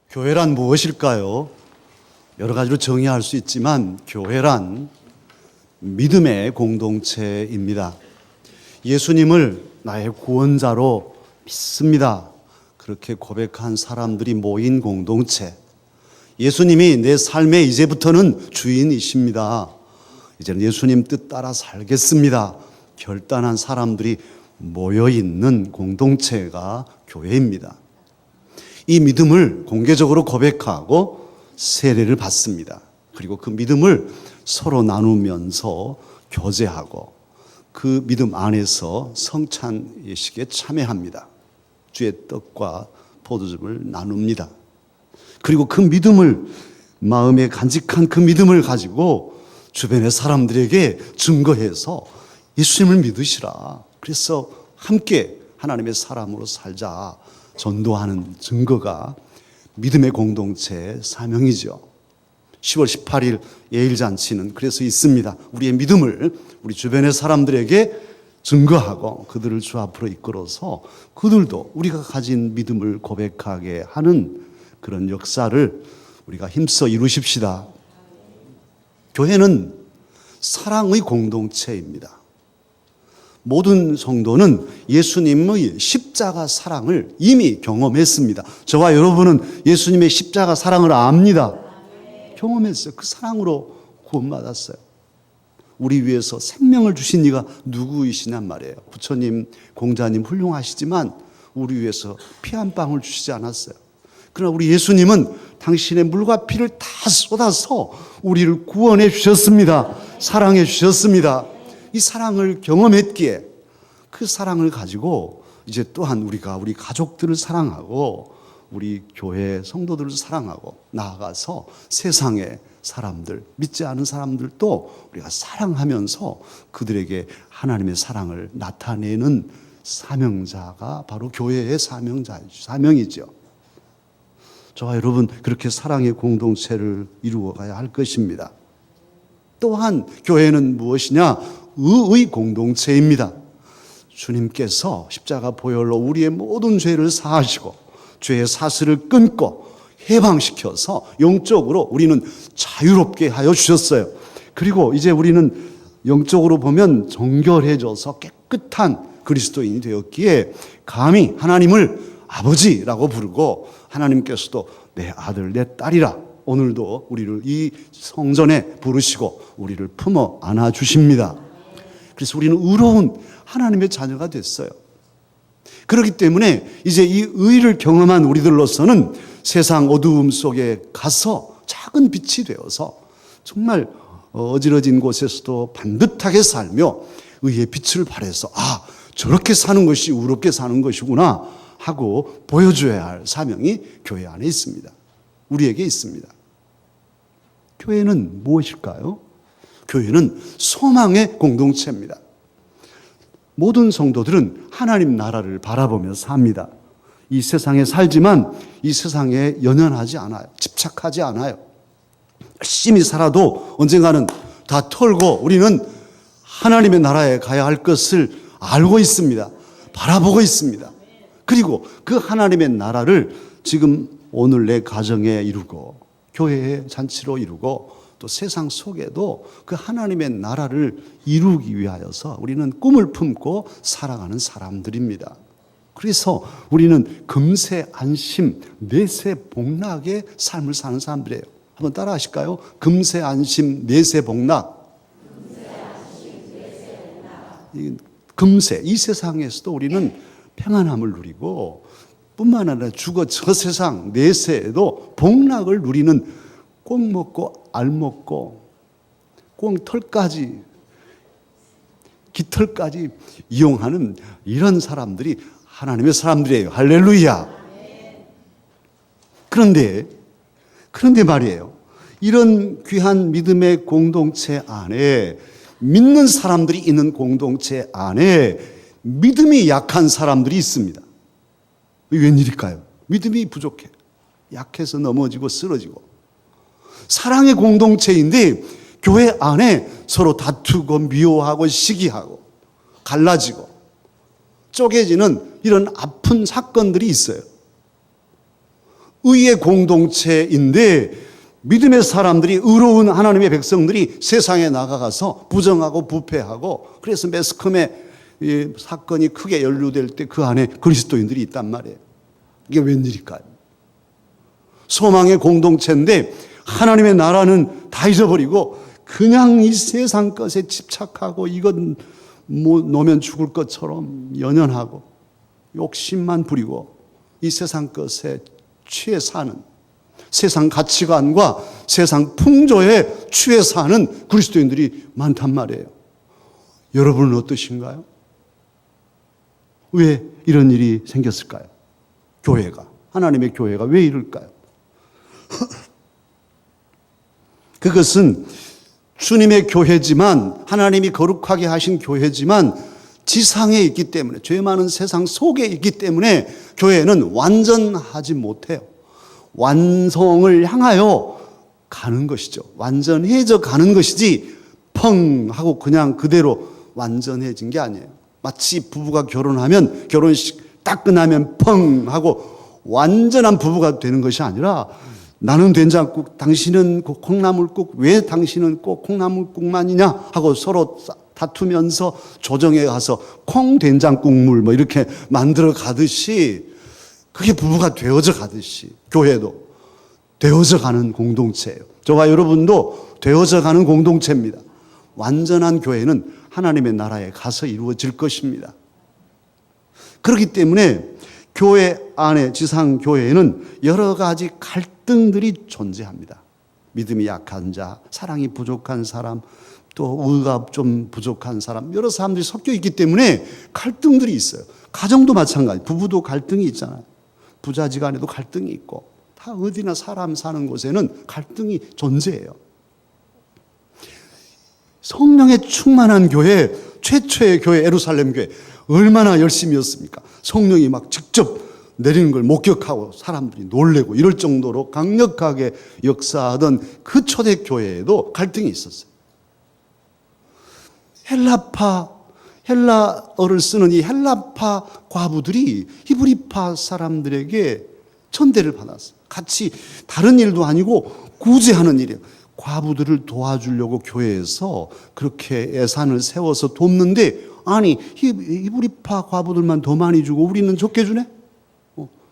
교회란 무엇일까요? 여러 가지로 정의할 수 있지만 교회란 믿음의 공동체입니다. 예수님을 나의 구원자로 믿습니다. 그렇게 고백한 사람들이 모인 공동체. 예수님이 내 삶의 이제부터는 주인이십니다. 이제는 예수님 뜻 따라 살겠습니다. 결단한 사람들이 모여있는 공동체가 교회입니다. 이 믿음을 공개적으로 고백하고 세례를 받습니다. 그리고 그 믿음을 서로 나누면서 교제하고 그 믿음 안에서 성찬 예식에 참여합니다. 주의 떡과 포도즙을 나눕니다. 그리고 그 믿음을, 마음에 간직한 그 믿음을 가지고 주변의 사람들에게 증거해서 예수님을 믿으시라. 그래서 함께 하나님의 사람으로 살자. 전도하는 증거가 믿음의 공동체의 사명이죠. 10월 18일 예일잔치는 그래서 있습니다. 우리의 믿음을 우리 주변의 사람들에게 증거하고 그들을 주 앞으로 이끌어서 그들도 우리가 가진 믿음을 고백하게 하는 그런 역사를 우리가 힘써 이루십시다. 교회는 사랑의 공동체입니다. 모든 성도는 예수님의 십자가 사랑을 이미 경험했습니다. 저와 여러분은 예수님의 십자가 사랑을 압니다. 경험했어요. 그 사랑으로 구원받았어요. 우리 위해서 생명을 주신 이가 누구이시냔 말이에요. 부처님, 공자님 훌륭하시지만 우리 위해서 피 한 방울 주시지 않았어요. 그러나 우리 예수님은 당신의 물과 피를 다 쏟아서 우리를 구원해 주셨습니다. 사랑해 주셨습니다. 이 사랑을 경험했기에 그 사랑을 가지고 이제 또한 우리가 우리 가족들을 사랑하고 우리 교회 성도들을 사랑하고 나아가서 세상의 사람들, 믿지 않은 사람들도 우리가 사랑하면서 그들에게 하나님의 사랑을 나타내는 사명자가 바로 교회의 사명이죠. 저와 여러분 그렇게 사랑의 공동체를 이루어가야 할 것입니다. 또한 교회는 무엇이냐? 의의 공동체입니다. 주님께서 십자가 보혈로 우리의 모든 죄를 사하시고 죄의 사슬을 끊고 해방시켜서 영적으로 우리는 자유롭게 하여 주셨어요. 그리고 이제 우리는 영적으로 보면 정결해져서 깨끗한 그리스도인이 되었기에 감히 하나님을 아버지라고 부르고 하나님께서도 내 아들 내 딸이라 오늘도 우리를 이 성전에 부르시고 우리를 품어 안아주십니다. 그래서 우리는 의로운 하나님의 자녀가 됐어요. 그렇기 때문에 이제 이 의를 경험한 우리들로서는 세상 어두움 속에 가서 작은 빛이 되어서 정말 어지러진 곳에서도 반듯하게 살며 의의 빛을 발해서 저렇게 사는 것이 의롭게 사는 것이구나 하고 보여줘야 할 사명이 교회 안에 있습니다. 우리에게 있습니다. 교회는 무엇일까요? 교회는 소망의 공동체입니다. 모든 성도들은 하나님 나라를 바라보며 삽니다. 이 세상에 살지만 이 세상에 연연하지 않아요. 집착하지 않아요. 열심히 살아도 언젠가는 다 털고 우리는 하나님의 나라에 가야 할 것을 알고 있습니다. 바라보고 있습니다. 그리고 그 하나님의 나라를 지금 오늘 내 가정에 이루고 교회의 잔치로 이루고 또 세상 속에도 그 하나님의 나라를 이루기 위하여서 우리는 꿈을 품고 살아가는 사람들입니다. 그래서 우리는 금세 안심, 내세 복락의 삶을 사는 사람들이에요. 한번 따라 하실까요? 금세 안심, 내세 복락. 금세, 이 세상에서도 우리는 평안함을 누리고 뿐만 아니라 저 세상 내세에도 복락을 누리는 꼭 먹고 알 먹고 꽁털까지 깃털까지 이용하는 이런 사람들이 하나님의 사람들이에요. 할렐루야. 그런데 말이에요. 이런 귀한 믿음의 공동체 안에 믿는 사람들이 있는 공동체 안에 믿음이 약한 사람들이 있습니다. 웬일일까요? 믿음이 부족해. 약해서 넘어지고 쓰러지고. 사랑의 공동체인데 교회 안에 서로 다투고 미워하고 시기하고 갈라지고 쪼개지는 이런 아픈 사건들이 있어요. 의의 공동체인데 믿음의 사람들이, 의로운 하나님의 백성들이 세상에 나가가서 부정하고 부패하고, 그래서 매스컴에 사건이 크게 연루될 때 그 안에 그리스도인들이 있단 말이에요. 이게 웬일일까요? 소망의 공동체인데 하나님의 나라는 다 잊어버리고 그냥 이 세상 것에 집착하고, 이건 뭐 놓으면 죽을 것처럼 연연하고 욕심만 부리고 이 세상 것에 취해 사는, 세상 가치관과 세상 풍조에 취해 사는 그리스도인들이 많단 말이에요. 여러분은 어떠신가요? 왜 이런 일이 생겼을까요? 교회가, 하나님의 교회가 왜 이럴까요? 그것은 주님의 교회지만, 하나님이 거룩하게 하신 교회지만 지상에 있기 때문에, 죄 많은 세상 속에 있기 때문에 교회는 완전하지 못해요. 완성을 향하여 가는 것이죠. 완전해져 가는 것이지 펑 하고 그냥 그대로 완전해진 게 아니에요. 마치 부부가 결혼하면, 결혼식 딱 끝나면 펑 하고 완전한 부부가 되는 것이 아니라, 나는 된장국, 당신은 콩나물국, 왜 당신은 꼭 콩나물국만이냐 하고 서로 다투면서 조정에 가서 콩된장국물 뭐 이렇게 만들어 가듯이, 그게 부부가 되어져 가듯이 교회도 되어져 가는 공동체예요. 저와 여러분도 되어져 가는 공동체입니다. 완전한 교회는 하나님의 나라에 가서 이루어질 것입니다. 그렇기 때문에 교회 안에, 지상 교회에는 여러 가지 갈등들이 존재합니다. 믿음이 약한 자, 사랑이 부족한 사람, 또 의가 좀 부족한 사람, 여러 사람들이 섞여 있기 때문에 갈등들이 있어요. 가정도 마찬가지, 부부도 갈등이 있잖아요. 부자지간에도 갈등이 있고, 다 어디나 사람 사는 곳에는 갈등이 존재해요. 성령에 충만한 교회, 최초의 교회 에루살렘 교회 얼마나 열심이었습니까? 성령이 막 직접 내리는 걸 목격하고 사람들이 놀래고 이럴 정도로 강력하게 역사하던 그 초대교회에도 갈등이 있었어요. 헬라어를 쓰는 이 헬라파 과부들이 히브리파 사람들에게 천대를 받았어요. 같이 다른 일도 아니고 구제하는 일이에요. 과부들을 도와주려고 교회에서 그렇게 예산을 세워서 돕는데, 아니 히브리파 과부들만 더 많이 주고 우리는 적게 주네?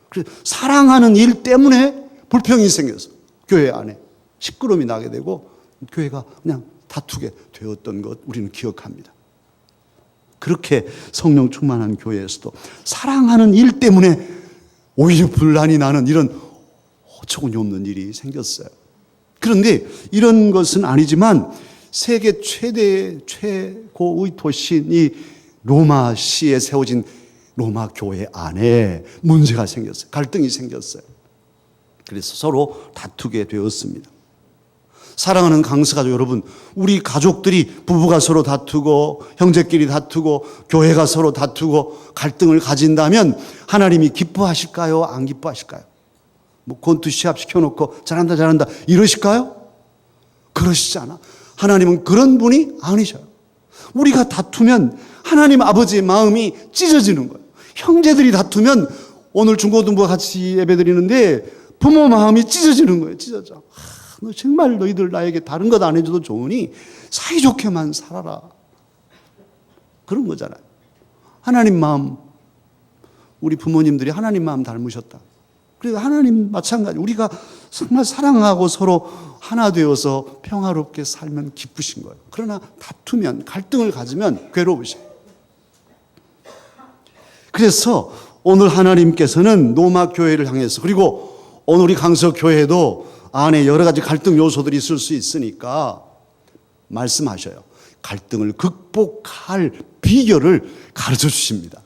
그래서 사랑하는 일 때문에 불평이 생겨서 교회 안에 시끄러움이 나게 되고 교회가 그냥 다투게 되었던 것 우리는 기억합니다. 그렇게 성령 충만한 교회에서도 사랑하는 일 때문에 오히려 분란이 나는 이런 어처구니 없는 일이 생겼어요. 그런데 이런 것은 아니지만 세계 최고의 도시인 이 로마시에 세워진 로마 교회 안에 문제가 생겼어요. 갈등이 생겼어요. 그래서 서로 다투게 되었습니다. 사랑하는 강서가족 여러분, 우리 가족들이, 부부가 서로 다투고 형제끼리 다투고 교회가 서로 다투고 갈등을 가진다면 하나님이 기뻐하실까요? 안 기뻐하실까요? 뭐 권투 시합 시켜놓고 잘한다 이러실까요? 그러시지 않아. 하나님은 그런 분이 아니셔요. 우리가 다투면 하나님 아버지의 마음이 찢어지는 거예요. 형제들이 다투면, 오늘 중고등부와 같이 예배드리는데 부모 마음이 찢어지는 거예요. 찢어져. 너 정말 너희들 나에게 다른 것 안 해줘도 좋으니 사이좋게만 살아라. 그런 거잖아요. 하나님 마음, 우리 부모님들이 하나님 마음 닮으셨다. 그리고 하나님 마찬가지, 우리가 정말 사랑하고 서로 하나 되어서 평화롭게 살면 기쁘신 거예요. 그러나 다투면, 갈등을 가지면 괴로우셔요. 그래서 오늘 하나님께서는 로마 교회를 향해서, 그리고 오늘 우리 강서 교회도 안에 여러 가지 갈등 요소들이 있을 수 있으니까 말씀하셔요. 갈등을 극복할 비결을 가르쳐 주십니다.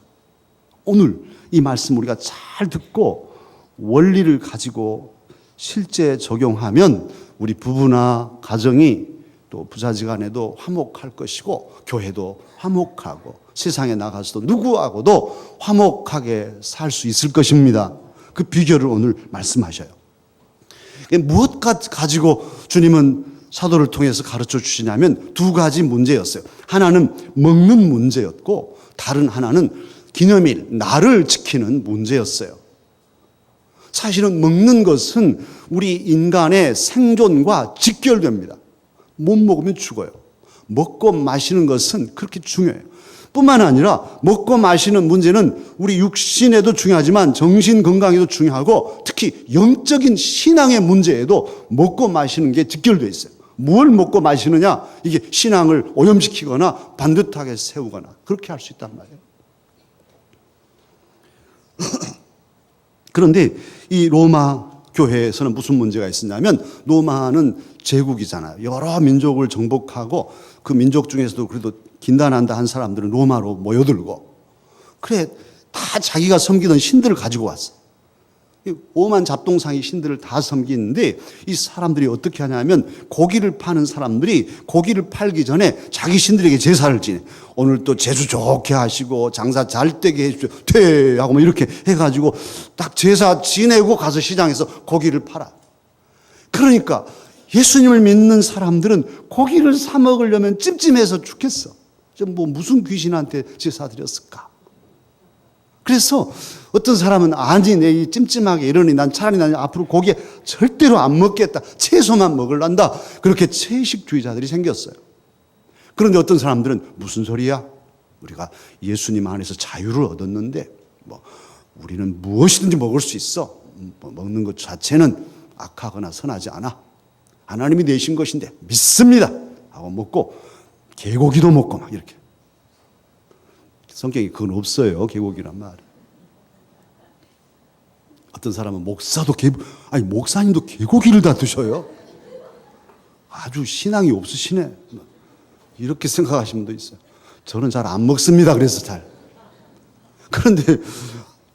오늘 이 말씀 우리가 잘 듣고 원리를 가지고 실제 적용하면 우리 부부나 가정이, 또 부자지간에도 화목할 것이고 교회도 화목하고 세상에 나가서도 누구하고도 화목하게 살 수 있을 것입니다. 그 비결을 오늘 말씀하셔요. 무엇 가지고 주님은 사도를 통해서 가르쳐 주시냐면 두 가지 문제였어요. 하나는 먹는 문제였고 다른 하나는 기념일, 날을 지키는 문제였어요. 사실은 먹는 것은 우리 인간의 생존과 직결됩니다. 못 먹으면 죽어요. 먹고 마시는 것은 그렇게 중요해요. 뿐만 아니라 먹고 마시는 문제는 우리 육신에도 중요하지만 정신 건강에도 중요하고 특히 영적인 신앙의 문제에도 먹고 마시는 게 직결되어 있어요. 뭘 먹고 마시느냐, 이게 신앙을 오염시키거나 반듯하게 세우거나 그렇게 할 수 있단 말이에요. 그런데 이 로마 교회에서는 무슨 문제가 있었냐면, 로마는 제국이잖아요. 여러 민족을 정복하고 그 민족 중에서도 그래도 긴단한다 한 사람들은 로마로 모여들고, 그래 다 자기가 섬기던 신들을 가지고 왔어. 오만 잡동사니 신들을 다 섬기는데, 이 사람들이 어떻게 하냐면 고기를 파는 사람들이 고기를 팔기 전에 자기 신들에게 제사를 지내. 오늘 또 재주 좋게 하시고 장사 잘 되게 해주십시오. 퇴하고 뭐 이렇게 해가지고 딱 제사 지내고 가서 시장에서 고기를 팔아. 그러니까 예수님을 믿는 사람들은 고기를 사 먹으려면 찜찜해서 죽겠어. 뭐 무슨 귀신한테 제사 드렸을까? 그래서 어떤 사람은 아니 내 이 찜찜하게 이러니 난 차라리 난 앞으로 고기 절대로 안 먹겠다. 채소만 먹을란다. 그렇게 채식주의자들이 생겼어요. 그런데 어떤 사람들은 무슨 소리야? 우리가 예수님 안에서 자유를 얻었는데 뭐 우리는 무엇이든지 먹을 수 있어. 뭐 먹는 것 자체는 악하거나 선하지 않아. 하나님이 내신 것인데 믿습니다 하고 먹고 개고기도 먹고 막 이렇게. 성경에 그건 없어요. 개고기란 말. 어떤 사람은 목사님도 개고기를 다 드셔요. 아주 신앙이 없으시네. 이렇게 생각하시는 분도 있어요. 저는 잘 안 먹습니다. 그래서 잘. 그런데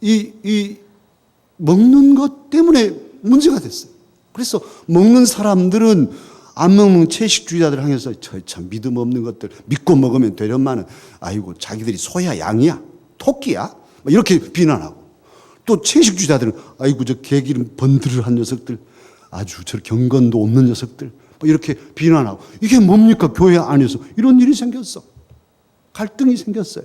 이 먹는 것 때문에 문제가 됐어요. 그래서 먹는 사람들은 안 먹는 채식주의자들 향해서 저 참 믿음 없는 것들 믿고 먹으면 되련만은 아이고 자기들이 소야 양이야 토끼야 이렇게 비난하고, 또 채식주의자들은 아이고 저 개기름 번들한 녀석들 아주 저 경건도 없는 녀석들 이렇게 비난하고, 이게 뭡니까? 교회 안에서 이런 일이 생겼어. 갈등이 생겼어요.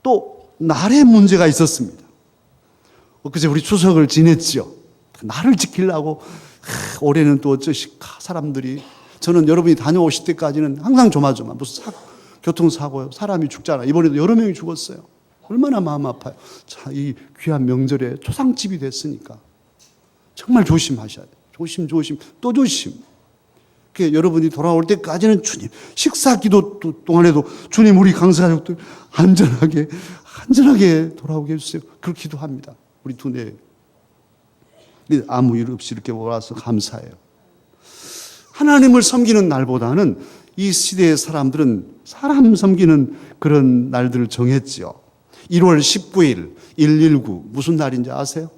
또 날의 문제가 있었습니다. 그제 우리 추석을 지냈지요. 날을 지키려고 올해는 또 어쩌실까 사람들이. 저는 여러분이 다녀오실 때까지는 항상 조마조마 무슨 교통사고요. 사람이 죽잖아. 이번에도 여러 명이 죽었어요. 얼마나 마음 아파요. 자, 이 귀한 명절에 초상집이 됐으니까 정말 조심하셔야 돼요. 조심 또 조심. 여러분이 돌아올 때까지는 주님, 식사 기도 동안에도 주님 우리 강사가족들 안전하게 돌아오게 해주세요. 그렇게 기도합니다. 우리 두뇌 아무 일 없이 이렇게 와서 감사해요. 하나님을 섬기는 날보다는 이 시대의 사람들은 사람 섬기는 그런 날들을 정했죠. 1월 19일 119 무슨 날인지 아세요?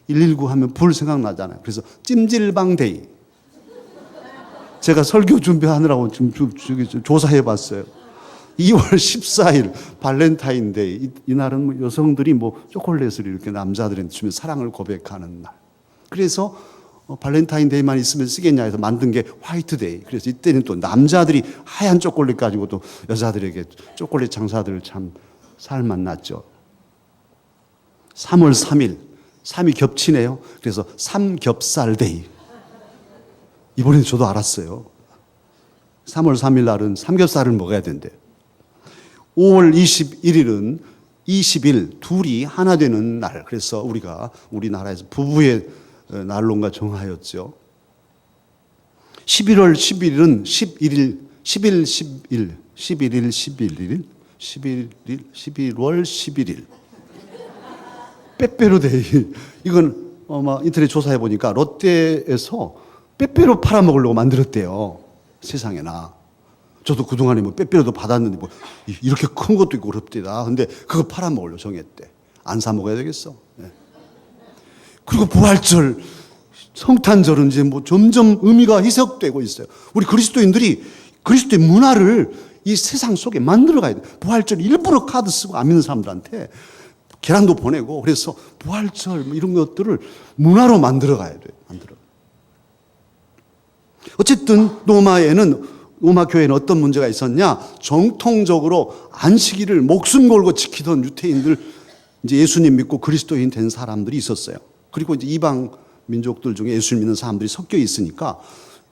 119 하면 불 생각나잖아요. 그래서 찜질방데이. 제가 설교 준비하느라고 지금 조사해 봤어요. 2월 14일 발렌타인데이. 이날은 여성들이 초콜릿을 이렇게 남자들한테 주면 사랑을 고백하는 날. 그래서 발렌타인데이만 있으면 쓰겠냐 해서 만든 게 화이트데이. 그래서 이때는 또 남자들이 하얀 초콜릿 가지고 또 여자들에게 초콜릿 장사들을 참 살맛 났죠. 3월 3일 3이 겹치네요. 그래서 삼겹살데이. 이번에는 저도 알았어요. 3월 3일 날은 삼겹살을 먹어야 된대. 5월 21일은 20일 둘이 하나 되는 날. 그래서 우리가 우리나라에서 부부의 날론가 정하였죠. 11월 11일은 11월 11일 빼빼로데이. 이건 인터넷 조사해 보니까 롯데에서 빼빼로 팔아먹으려고 만들었대요. 세상에나. 저도 그동안에 빼빼로도 받았는데 이렇게 큰 것도 있고 그렇대다. 근데 그거 팔아먹으려고 정했대. 안 사 먹어야 되겠어. 네. 그리고 부활절, 성탄절은 이제 점점 의미가 희석되고 있어요. 우리 그리스도인들이 그리스도의 문화를 이 세상 속에 만들어 가야 돼. 부활절 일부러 카드 쓰고 안 믿는 사람들한테 계란도 보내고, 그래서 부활절 이런 것들을 문화로 만들어 가야 돼. 어쨌든 로마 교회는 어떤 문제가 있었냐? 정통적으로 안식일을 목숨 걸고 지키던 유대인들 이제 예수님 믿고 그리스도인 된 사람들이 있었어요. 그리고 이제 이방 민족들 중에 예수님 믿는 사람들이 섞여 있으니까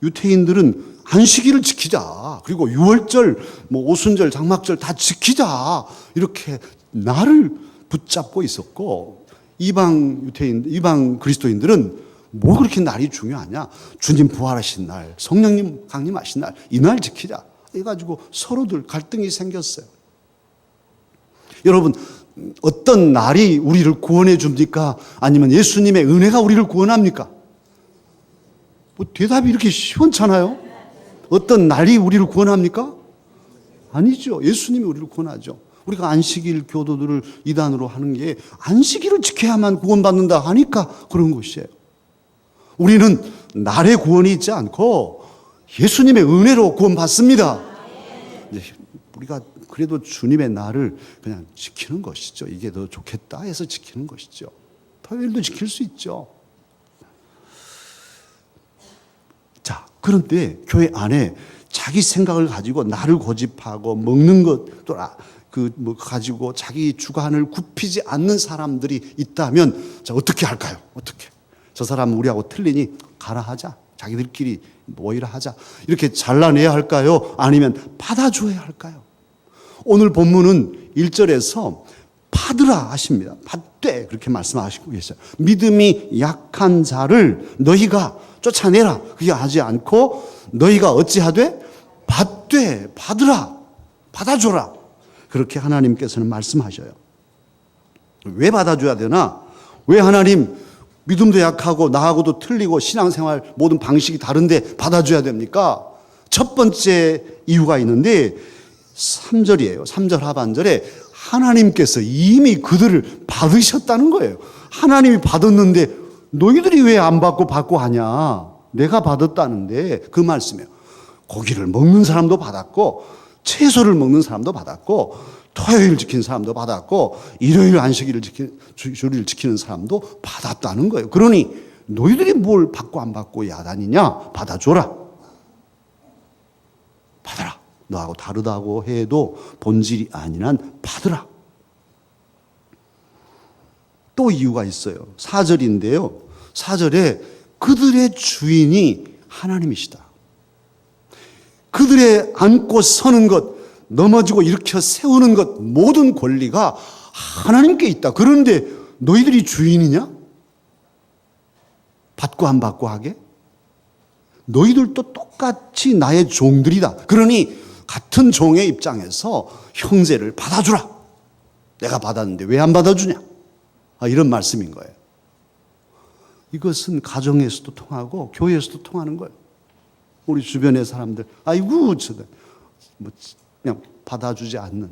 유태인들은 안식일을 지키자. 그리고 유월절, 오순절, 장막절 다 지키자. 이렇게 날을 붙잡고 있었고 이방 그리스도인들은 뭐 그렇게 날이 중요하냐? 주님 부활하신 날, 성령님 강림하신 날, 이 날 지키자. 해가지고 서로들 갈등이 생겼어요. 여러분, 어떤 날이 우리를 구원해 줍니까? 아니면 예수님의 은혜가 우리를 구원합니까? 대답이 이렇게 시원찮아요? 어떤 날이 우리를 구원합니까? 아니죠. 예수님이 우리를 구원하죠. 우리가 안식일 교도들을 이단으로 하는 게 안식일을 지켜야만 구원받는다 하니까 그런 것이에요. 우리는 날의 구원이 있지 않고 예수님의 은혜로 구원받습니다. 우리가 그래도 주님의 날을 그냥 지키는 것이죠. 이게 더 좋겠다 해서 지키는 것이죠. 토요일도 지킬 수 있죠. 자, 그런데 교회 안에 자기 생각을 가지고 나를 고집하고 먹는 것 또 가지고 자기 주관을 굽히지 않는 사람들이 있다면 자, 어떻게 할까요? 어떻게? 저 사람은 우리하고 틀리니 가라 하자. 자기들끼리 모이라 하자. 이렇게 잘라내야 할까요? 아니면 받아줘야 할까요? 오늘 본문은 1절에서 받으라 하십니다. 받되 그렇게 말씀하시고 계세요. 믿음이 약한 자를 너희가 쫓아내라. 그게 하지 않고 너희가 어찌하되 받되 받으라. 받아줘라. 그렇게 하나님께서는 말씀하셔요. 왜 받아줘야 되나? 왜 하나님 믿음도 약하고 나하고도 틀리고 신앙생활 모든 방식이 다른데 받아줘야 됩니까? 첫 번째 이유가 있는데 3절이에요. 3절 하반절에 하나님께서 이미 그들을 받으셨다는 거예요. 하나님이 받았는데 너희들이 왜 안 받고 받고 하냐? 내가 받았다는데 그 말씀이에요. 고기를 먹는 사람도 받았고 채소를 먹는 사람도 받았고 토요일 지키는 사람도 받았고 일요일 안식일을 주일을 지키는 사람도 받았다는 거예요. 그러니 너희들이 뭘 받고 안 받고 야단이냐? 받아줘라. 받아라. 너하고 다르다고 해도 본질이 아닌 한 받으라. 또 이유가 있어요. 4절인데요. 4절에 그들의 주인이 하나님이시다. 그들의 앉고 서는 것, 넘어지고 일으켜 세우는 것, 모든 권리가 하나님께 있다. 그런데 너희들이 주인이냐? 받고 안 받고 하게? 너희들도 똑같이 나의 종들이다. 그러니 같은 종의 입장에서 형제를 받아주라. 내가 받았는데 왜 안 받아주냐? 이런 말씀인 거예요. 이것은 가정에서도 통하고 교회에서도 통하는 거예요. 우리 주변의 사람들, 아이고, 그냥 받아주지 않는,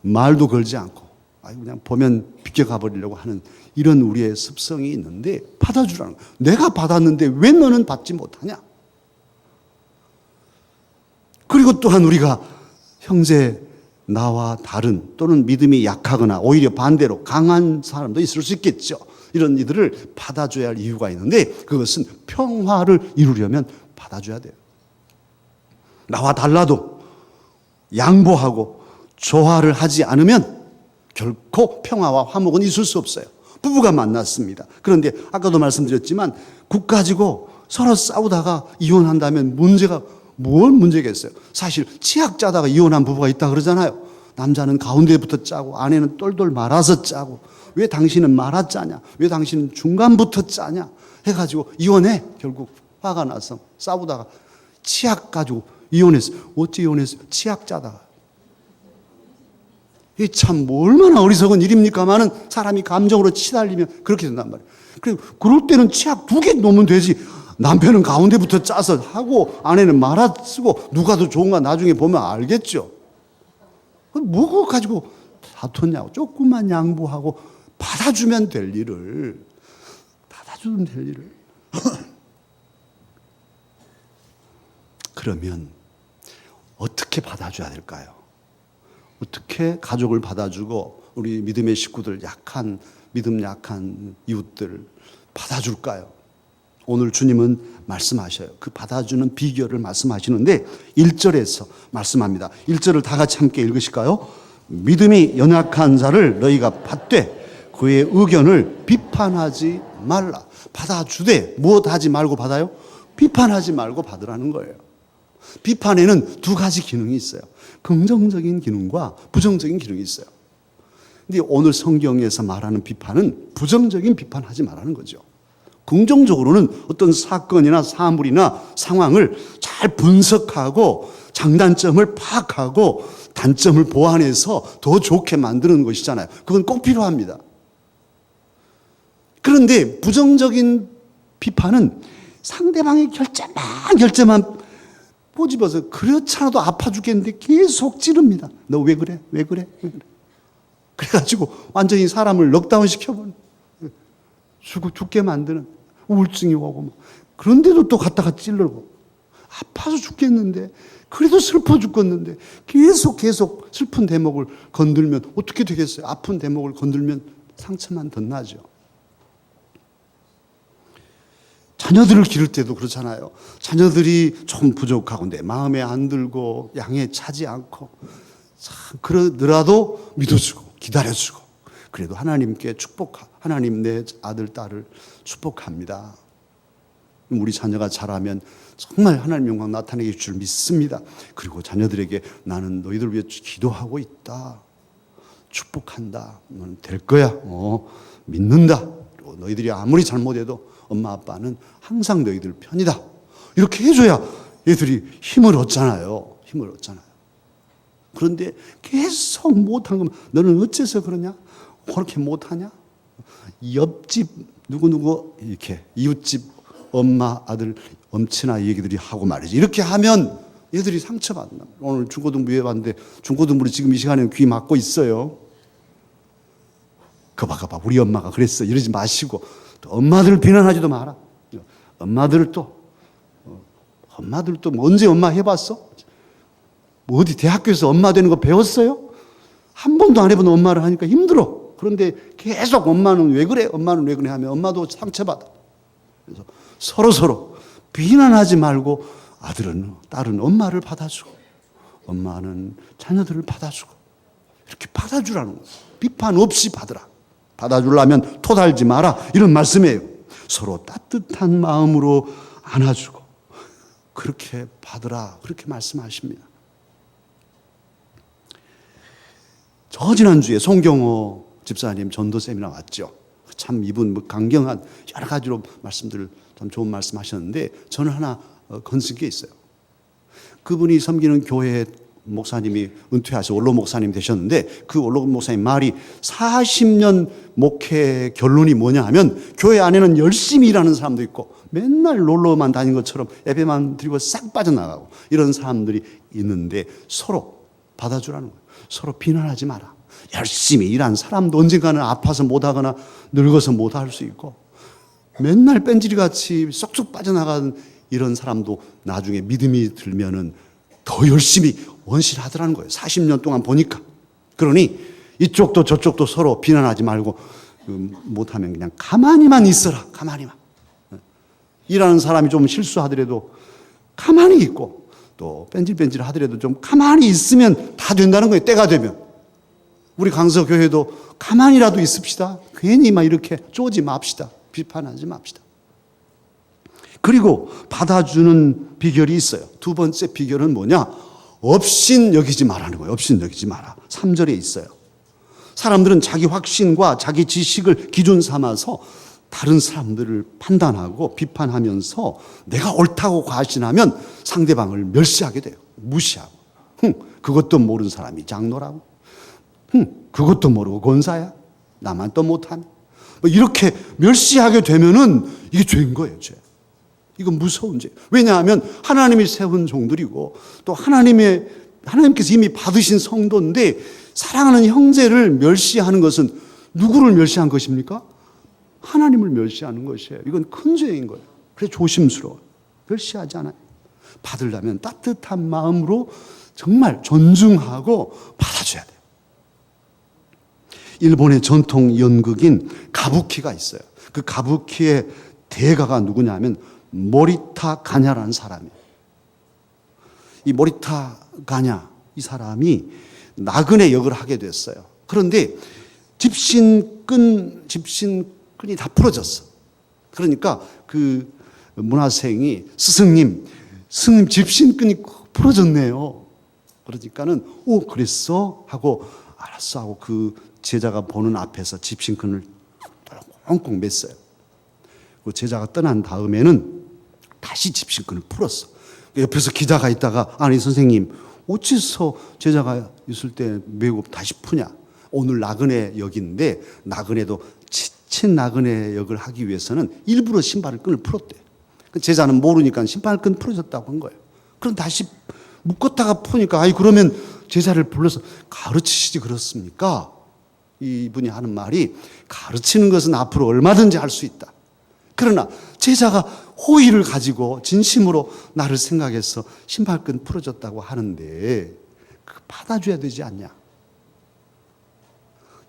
말도 걸지 않고, 그냥 보면 비껴가 버리려고 하는 이런 우리의 습성이 있는데 받아주라는 거예요. 내가 받았는데 왜 너는 받지 못하냐? 그리고 또한 우리가 형제, 나와 다른 또는 믿음이 약하거나 오히려 반대로 강한 사람도 있을 수 있겠죠. 이런 이들을 받아줘야 할 이유가 있는데 그것은 평화를 이루려면 받아줘야 돼요. 나와 달라도 양보하고 조화를 하지 않으면 결코 평화와 화목은 있을 수 없어요. 부부가 만났습니다. 그런데 아까도 말씀드렸지만 국 가지고 서로 싸우다가 이혼한다면 문제가 뭘 문제겠어요? 사실 치약 짜다가 이혼한 부부가 있다 그러잖아요. 남자는 가운데부터 짜고 아내는 똘똘 말아서 짜고 왜 당신은 말아 짜냐? 왜 당신은 중간부터 짜냐? 해가지고 이혼해. 결국 화가 나서 싸우다가 치약 가지고 이혼했어요. 어찌 이혼했어요? 치약 짜다가. 이게 참 얼마나 어리석은 일입니까마는 사람이 감정으로 치달리면 그렇게 된단 말이에요. 그리고 그럴 때는 치약 2개 놓으면 되지. 남편은 가운데부터 짜서 하고 아내는 말아 쓰고 누가 더 좋은가 나중에 보면 알겠죠. 뭐 그거 가지고 다퉜냐고. 조금만 양보하고 받아주면 될 일을 그러면 어떻게 받아줘야 될까요? 어떻게 가족을 받아주고 우리 믿음의 식구들 믿음 약한 이웃들을 받아줄까요? 오늘 주님은 말씀하셔요. 그 받아주는 비결을 말씀하시는데 1절에서 말씀합니다. 1절을 다 같이 함께 읽으실까요? 믿음이 연약한 자를 너희가 받되 그의 의견을 비판하지 말라. 받아주되 무엇하지 말고 받아요? 비판하지 말고 받으라는 거예요. 비판에는 두 가지 기능이 있어요. 긍정적인 기능과 부정적인 기능이 있어요. 근데 오늘 성경에서 말하는 비판은 부정적인 비판하지 말라는 거죠. 긍정적으로는 어떤 사건이나 사물이나 상황을 잘 분석하고 장단점을 파악하고 단점을 보완해서 더 좋게 만드는 것이잖아요. 그건 꼭 필요합니다. 그런데 부정적인 비판은 상대방의 결제만 꼬집어서 그렇잖아도 아파 죽겠는데 계속 찌릅니다. 너 왜 그래? 왜 그래? 왜 그래? 그래가지고 완전히 사람을 넉다운 시켜버리는, 죽게 만드는, 우울증이 오고 뭐. 그런데도 또 갖다가 찔르고 아파서 죽겠는데, 그래도 슬퍼 죽겠는데 계속 슬픈 대목을 건들면 어떻게 되겠어요? 아픈 대목을 건들면 상처만 더 나죠. 자녀들을 기를 때도 그렇잖아요. 자녀들이 좀 부족하고 내 마음에 안 들고 양에 차지 않고 참 그러더라도 믿어주고 기다려주고, 그래도 하나님께 하나님 내 아들 딸을 축복합니다. 우리 자녀가 자라면 정말 하나님 영광 나타내게 줄 줄 믿습니다. 그리고 자녀들에게 나는 너희들 위해 기도하고 있다, 축복한다, 너는 될 거야, 믿는다. 그리고 너희들이 아무리 잘못해도 엄마 아빠는 항상 너희들 편이다, 이렇게 해줘야 애들이 힘을 얻잖아요. 그런데 계속 못한 거면 너는 어째서 그러냐? 그렇게 못하냐? 옆집 누구누구 이렇게 이웃집 엄마 아들 엄친아 얘기들이 하고 말이지. 이렇게 하면 애들이 상처받나. 오늘 중고등부에 왔는데 중고등부를 지금 이 시간에 귀 막고 있어요. 거봐 우리 엄마가 그랬어 이러지 마시고, 또 엄마들을 비난하지도 마라. 엄마들도 뭐 언제 엄마 해봤어? 뭐 어디 대학교에서 엄마 되는 거 배웠어요? 한 번도 안 해본 엄마를 하니까 힘들어. 그런데 계속 엄마는 왜 그래? 엄마는 왜 그래? 하면 엄마도 상처받아. 그래서 서로 비난하지 말고 딸은 엄마를 받아주고 엄마는 자녀들을 받아주고 이렇게 받아주라는 거예요. 비판 없이 받으라. 받아주려면 토달지 마라, 이런 말씀이에요. 서로 따뜻한 마음으로 안아주고 그렇게 받으라, 그렇게 말씀하십니다. 저 지난주에 송경호 집사님 전도 세미나 왔죠. 참 이분 강경한 여러 가지로 말씀들을 참 좋은 말씀 하셨는데, 저는 하나 건진 게 있어요. 그분이 섬기는 교회 목사님이 은퇴하셔서 원로 목사님 되셨는데, 그 원로 목사님 말이 40년 목회 결론이 뭐냐 하면, 교회 안에는 열심히 일하는 사람도 있고 맨날 놀러만 다닌 것처럼 예배만 드리고 싹 빠져나가고 이런 사람들이 있는데, 서로 받아주라는 거예요. 서로 비난하지 마라. 열심히 일한 사람도 언젠가는 아파서 못하거나 늙어서 못할 수 있고, 맨날 뺀질이같이 쏙쏙 빠져나간 이런 사람도 나중에 믿음이 들면은 더 열심히 원실하더라는 거예요. 40년 동안 보니까. 그러니 이쪽도 저쪽도 서로 비난하지 말고 못하면 그냥 가만히만 있어라. 가만히만. 일하는 사람이 좀 실수하더라도 가만히 있고, 또 뺀질뺀질 하더라도 좀 가만히 있으면 다 된다는 거예요. 때가 되면. 우리 강서교회도 가만히라도 있읍시다. 괜히 막 이렇게 쪼지 맙시다. 비판하지 맙시다. 그리고 받아주는 비결이 있어요. 두 번째 비결은 뭐냐? 업신 여기지 말라는 거예요. 업신 여기지 마라. 3절에 있어요. 사람들은 자기 확신과 자기 지식을 기준 삼아서 다른 사람들을 판단하고 비판하면서 내가 옳다고 과신하면 상대방을 멸시하게 돼요. 무시하고. 그것도 모르는 사람이 장로라고. 그것도 모르고 권사야. 나만 또 못하네. 뭐 이렇게 멸시하게 되면은 이게 죄인 거예요, 죄. 이건 무서운 죄. 왜냐하면 하나님이 세운 종들이고 또 하나님께서 이미 받으신 성도인데, 사랑하는 형제를 멸시하는 것은 누구를 멸시한 것입니까? 하나님을 멸시하는 것이에요. 이건 큰 죄인 거예요. 그래서 조심스러워요. 멸시하지 않아요. 받으려면 따뜻한 마음으로 정말 존중하고 받아줘야 돼요. 일본의 전통 연극인 가부키가 있어요. 그 가부키의 대가가 누구냐면 모리타 가냐라는 사람이에요. 이 모리타 가냐, 이 사람이 나그네 역을 하게 됐어요. 그런데 집신끈이 다 풀어졌어. 그러니까 그 문화생이 스승님 집신끈이 풀어졌네요. 그러니까는 그랬어? 하고 알았어 하고 그 제자가 보는 앞에서 집신끈을 꽁꽁 맸어요. 그 제자가 떠난 다음에는 다시 집신끈을 풀었어. 옆에서 기자가 있다가 아니 선생님 어째서 제자가 있을 때 메고 다시 푸냐. 오늘 나그네 역인데 나그네도 지친 나그네 역을 하기 위해서는 일부러 신발을 끈을 풀었대. 제자는 모르니까 신발끈 풀어졌다고 한 거예요. 그럼 다시 묶었다가 푸니까 그러면 제자를 불러서 가르치시지 그렇습니까? 이분이 하는 말이 가르치는 것은 앞으로 얼마든지 할 수 있다. 그러나 제자가 호의를 가지고 진심으로 나를 생각해서 신발끈 풀어줬다고 하는데 받아줘야 되지 않냐.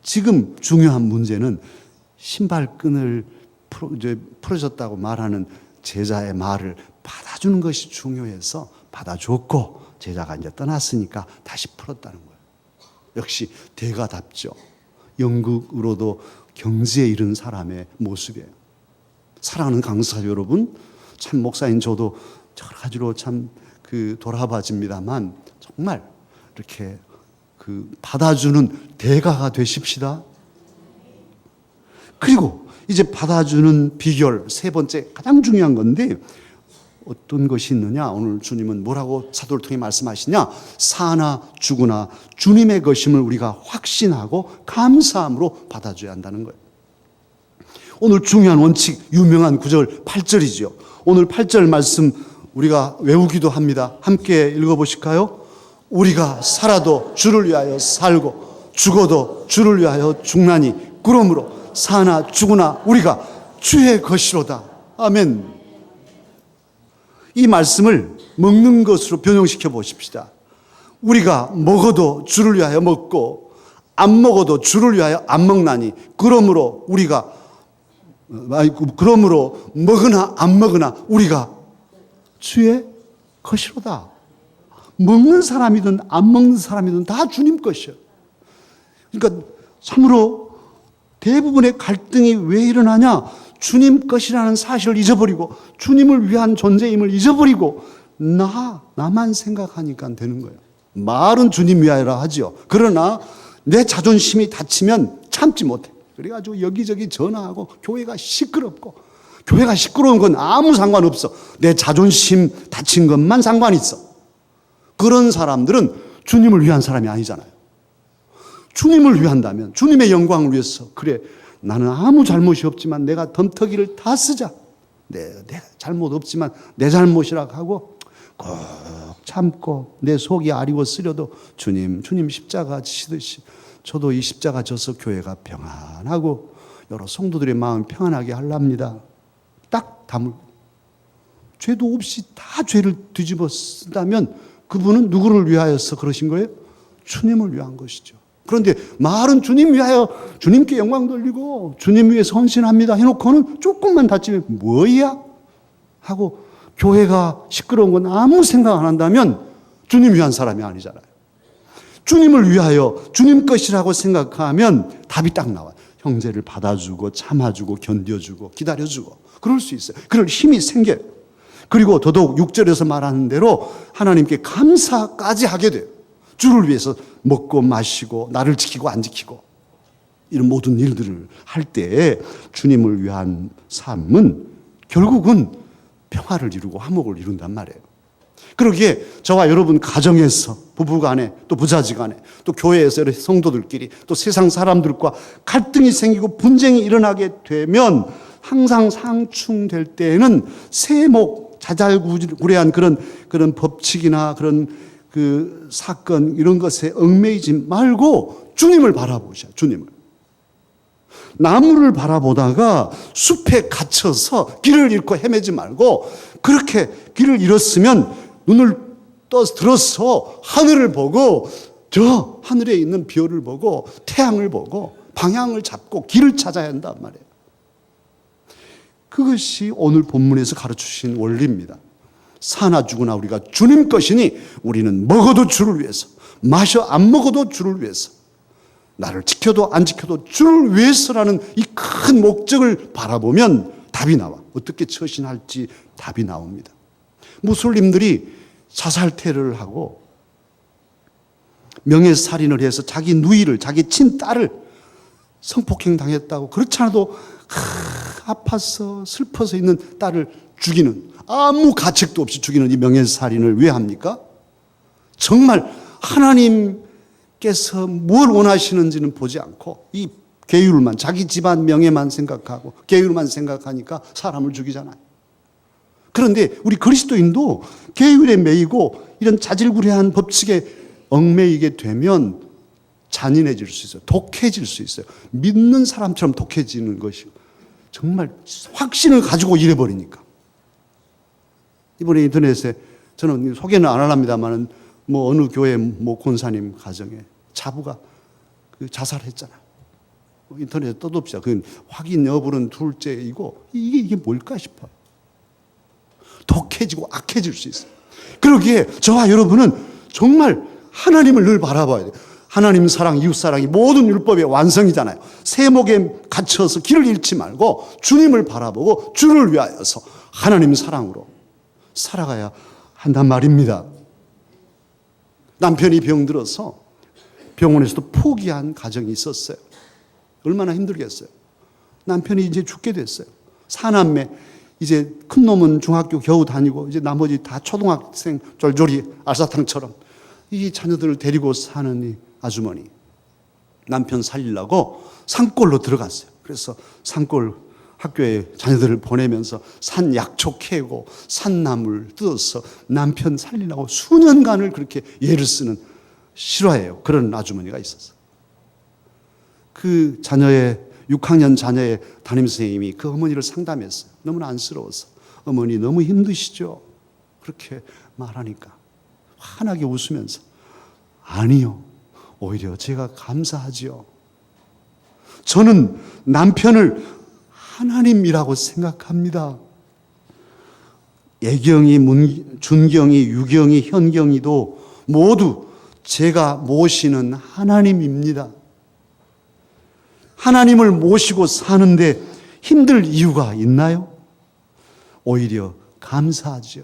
지금 중요한 문제는 신발끈을 풀어줬다고 말하는 제자의 말을 받아주는 것이 중요해서 받아줬고 제자가 이제 떠났으니까 다시 풀었다는 거예요. 역시 대가답죠. 연극으로도 경지에 이른 사람의 모습이에요. 사랑하는 강사 여러분, 참 목사인 저도 여러 가지로 참 돌아봐집니다만 정말 이렇게 받아주는 대가가 되십시다. 그리고 이제 받아주는 비결 세 번째 가장 중요한 건데 어떤 것이 있느냐? 오늘 주님은 뭐라고 사도를 통해 말씀하시냐? 사나 죽으나 주님의 것임을 우리가 확신하고 감사함으로 받아줘야 한다는 거예요. 오늘 중요한 원칙, 유명한 구절 8절이죠. 오늘 8절 말씀 우리가 외우기도 합니다. 함께 읽어보실까요? 우리가 살아도 주를 위하여 살고 죽어도 주를 위하여 죽나니 그러므로 사나 죽으나 우리가 주의 것이로다. 아멘. 이 말씀을 먹는 것으로 변형시켜 보십시다. 우리가 먹어도 주를 위하여 먹고 안 먹어도 주를 위하여 안 먹나니 그러므로 먹으나 안 먹으나 우리가 주의 것이로다. 먹는 사람이든 안 먹는 사람이든 다 주님 것이에요. 그러니까 참으로 대부분의 갈등이 왜 일어나냐? 주님 것이라는 사실을 잊어버리고 주님을 위한 존재임을 잊어버리고 나만 생각하니까 되는 거예요. 말은 주님 위하여라 하지요. 그러나 내 자존심이 다치면 참지 못해. 그래가지고 여기저기 전화하고 교회가 시끄럽고 교회가 시끄러운 건 아무 상관없어. 내 자존심 다친 것만 상관 있어. 그런 사람들은 주님을 위한 사람이 아니잖아요. 주님을 위한다면 주님의 영광을 위해서 그래 나는 아무 잘못이 없지만 내가 덤터기를 다 쓰자. 내 잘못 없지만 내 잘못이라고 하고 꼭 참고 내 속이 아리고 쓰려도 주님 십자가 지시듯이 저도 이 십자가 져서 교회가 평안하고 여러 성도들의 마음 평안하게 하랍니다. 딱 다물고 죄도 없이 다 죄를 뒤집어 쓴다면 그분은 누구를 위하여서 그러신 거예요? 주님을 위한 것이죠. 그런데 말은 주님 위하여 주님께 영광 돌리고 주님 위해 헌신합니다 해놓고는 조금만 다치면 뭐야? 하고 교회가 시끄러운 건 아무 생각 안 한다면 주님 위한 사람이 아니잖아요. 주님을 위하여 주님 것이라고 생각하면 답이 딱 나와요. 형제를 받아주고 참아주고 견뎌주고 기다려주고 그럴 수 있어요. 그럴 힘이 생겨요. 그리고 더더욱 6절에서 말하는 대로 하나님께 감사까지 하게 돼요. 주를 위해서 먹고 마시고 나를 지키고 안 지키고 이런 모든 일들을 할 때 주님을 위한 삶은 결국은 평화를 이루고 화목을 이룬단 말이에요. 그러기에 저와 여러분 가정에서 부부간에 또 부자지간에 또 교회에서 성도들끼리 또 세상 사람들과 갈등이 생기고 분쟁이 일어나게 되면 항상 상충될 때에는 세목 자잘구레한 그런 법칙이나 그런 그 사건 이런 것에 얽매이지 말고 주님을 바라보셔. 주님을. 나무를 바라보다가 숲에 갇혀서 길을 잃고 헤매지 말고 그렇게 길을 잃었으면 눈을 들어서 하늘을 보고 저 하늘에 있는 별을 보고 태양을 보고 방향을 잡고 길을 찾아야 한단 말이에요. 그것이 오늘 본문에서 가르치신 원리입니다. 사나 죽으나 우리가 주님 것이니 우리는 먹어도 주를 위해서 마셔 안 먹어도 주를 위해서 나를 지켜도 안 지켜도 주를 위해서라는 이 큰 목적을 바라보면 답이 나와. 어떻게 처신할지 답이 나옵니다. 무슬림들이 자살 테러를 하고 명예살인을 해서 자기 누이를, 자기 친딸을 성폭행 당했다고, 그렇지 않아도 아파서 슬퍼서 있는 딸을 죽이는, 아무 가책도 없이 죽이는 이 명예살인을 왜 합니까? 정말 하나님께서 뭘 원하시는지는 보지 않고 이 계율만, 자기 집안 명예만 생각하고 계율만 생각하니까 사람을 죽이잖아요. 그런데 우리 그리스도인도 계율에 매이고 이런 자질구레한 법칙에 얽매이게 되면 잔인해질 수 있어요. 독해질 수 있어요. 믿는 사람처럼 독해지는 것이, 정말 확신을 가지고 이래버리니까. 이번에 인터넷에, 저는 소개는 안 하랍니다만은 뭐 어느 교회 뭐 권사님 가정에 자부가 자살했잖아요. 인터넷에 떠덥시다. 그 확인 여부는 둘째이고, 이게 뭘까 싶어요. 독해지고 악해질 수 있어요. 그러기에 저와 여러분은 정말 하나님을 늘 바라봐야 돼요. 하나님 사랑, 이웃 사랑이 모든 율법의 완성이잖아요. 세목에 갇혀서 길을 잃지 말고 주님을 바라보고 주를 위하여서 하나님 사랑으로 살아가야 한단 말입니다. 남편이 병들어서 병원에서도 포기한 가정이 있었어요. 얼마나 힘들겠어요. 남편이 이제 죽게 됐어요. 사남매, 이제 큰 놈은 중학교 겨우 다니고 이제 나머지 다 초등학생 쫄쫄이 알사탕처럼 이 자녀들을 데리고 사는 이 아주머니, 남편 살리려고 산골로 들어갔어요. 그래서 산골 학교에 자녀들을 보내면서 산 약초 캐고 산나물 뜯어서 남편 살리려고 수년간을 그렇게 애를 쓰는, 실화예요. 그런 아주머니가 있었어요. 그 자녀의 6학년 자녀의 담임선생님이 그 어머니를 상담했어요. 너무나 안쓰러워서. 어머니 너무 힘드시죠? 그렇게 말하니까 환하게 웃으면서, 아니요, 오히려 제가 감사하지요. 저는 남편을 하나님이라고 생각합니다. 애경이, 준경이, 유경이, 현경이도 모두 제가 모시는 하나님입니다. 하나님을 모시고 사는데 힘들 이유가 있나요? 오히려 감사하죠.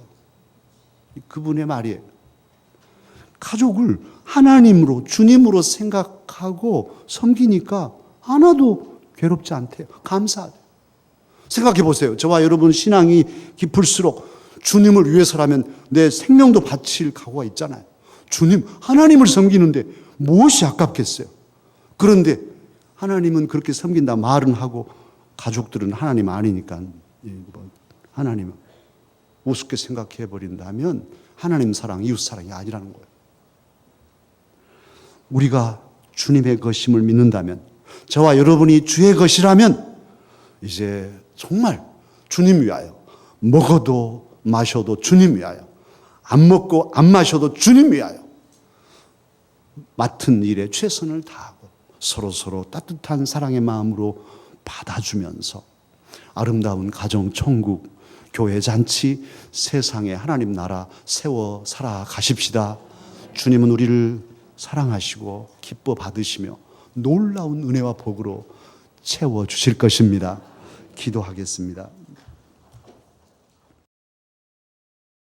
그분의 말이에요. 가족을 하나님으로, 주님으로 생각하고 섬기니까 하나도 괴롭지 않대요. 감사하대요. 생각해 보세요. 저와 여러분 신앙이 깊을수록 주님을 위해서라면 내 생명도 바칠 각오가 있잖아요. 주님, 하나님을 섬기는데 무엇이 아깝겠어요? 그런데 하나님은 그렇게 섬긴다 말은 하고 가족들은 하나님 아니니까 하나님은 우습게 생각해 버린다면 하나님 사랑, 이웃 사랑이 아니라는 거예요. 우리가 주님의 것임을 믿는다면, 저와 여러분이 주의 것이라면 이제 정말 주님 위하여, 먹어도 마셔도 주님 위하여, 안 먹고 안 마셔도 주님 위하여 맡은 일에 최선을 다하고 서로 따뜻한 사랑의 마음으로 받아주면서 아름다운 가정 천국, 교회 잔치, 세상에 하나님 나라 세워 살아가십시다. 주님은 우리를 사랑하시고 기뻐 받으시며 놀라운 은혜와 복으로 채워주실 것입니다. 기도하겠습니다.